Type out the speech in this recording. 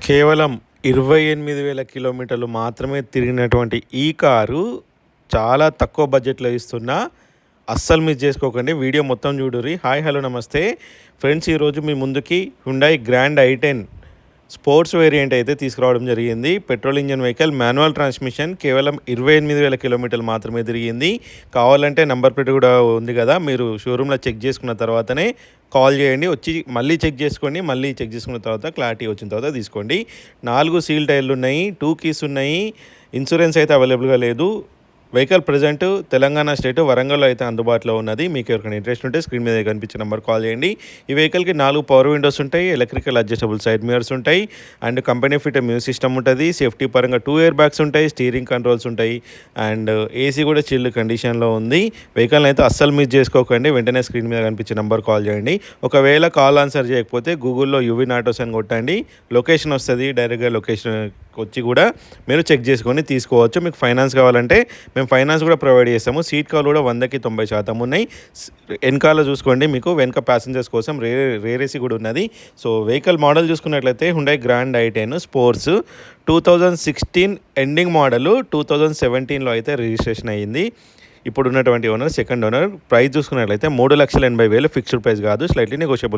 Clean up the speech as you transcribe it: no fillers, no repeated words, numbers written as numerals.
కేవలం 28,000 కిలోమీటర్లు మాత్రమే తిరిగినటువంటి ఈ కారు చాలా తక్కువ బడ్జెట్‌లో ఇస్తున్నా. అస్సలు మిస్ చేసుకోకండి. వీడియో మొత్తం చూడుర్రి. హాయ్ హలో నమస్తే ఫ్రెండ్స్. ఈరోజు మీ ముందుకి Hyundai grand i10 sports variant అయితే తీసుకురావడం జరిగింది. Petrol engine vehicle, manual transmission. కేవలం 28,000 కిలోమీటర్లు మాత్రమే తిరిగింది. కావాలంటే నంబర్ ప్లేట్ కూడా ఉంది కదా, మీరు షోరూంలో చెక్ చేసుకున్న తర్వాతనే కాల్ చేయండి. వచ్చి మళ్ళీ చెక్ చేసుకోండి. మళ్ళీ చెక్ చేసుకున్న తర్వాత క్లారిటీ వచ్చిన తర్వాత తీసుకోండి. 4 సీల్ టైర్లు ఉన్నాయి, 2 కీస్ ఉన్నాయి. ఇన్సూరెన్స్ అయితే అవైలబుల్గా లేదు. వెహికల్ ప్రజెంట్ తెలంగాణ స్టేట్ వరంగల్లో అయితే అందుబాటులో ఉన్నది. మీకు ఎవరికైనా ఇంట్రెస్ట్ ఉంటే స్క్రీన్ మీద కనిపించే నెంబర్ కాల్ చేయండి. ఈ వెహికల్కి 4 పవర్ విండోస్ ఉంటాయి, ఎలక్ట్రికల్ అడ్జస్టబుల్ సైడ్ మిరర్స్ ఉంటాయి, and company fit music system ఉంటుంది. సేఫ్టీ పరంగా 2 ఎయిర్ బ్యాగ్స్ ఉంటాయి, స్టీరింగ్ కంట్రోల్స్ ఉంటాయి, అండ్ ఏసీ కూడా చిల్డ్ కండిషన్లో ఉంది. వెహికల్ని అయితే అస్సలు మిస్ చేసుకోకండి. వెంటనే స్క్రీన్ మీద కనిపించే నెంబర్ కాల్ చేయండి. ఒకవేళ కాల్ ఆన్సర్ చేయకపోతే గూగుల్లో యువిన్ ఆటోస్ అని కొట్టండి, లొకేషన్ వస్తుంది. డైరెక్ట్గా లొకేషన్ వచ్చి కూడా మీరు చెక్ చేసుకొని తీసుకోవచ్చు. మీకు ఫైనాన్స్ కావాలంటే మేము ఫైనాన్స్ కూడా ప్రొవైడ్ చేస్తాము. సీట్ కవర్ కూడా 100కి 90% ఉన్నాయి. వెనకాల చూసుకోండి, మీకు వెనక ప్యాసింజర్స్ కోసం రేర్ ఏసీ కూడా ఉన్నది. సో వెహికల్ మోడల్ చూసుకున్నట్లయితే హ్యుండాయ్ గ్రాండ్ i10 స్పోర్ట్స్ 2016 ఎండింగ్ మోడల్, 2017లో అయితే రిజిస్ట్రేషన్ అయ్యింది. ఇప్పుడు ఉన్నటువంటి ఓనర్ సెకండ్ ఓనర్. ప్రైస్ చూసుకున్నట్లయితే 3,80,000 ఫిక్స్డ్ ప్రైస్ కాదు, స్లైట్లీ నెగోషియబుల్.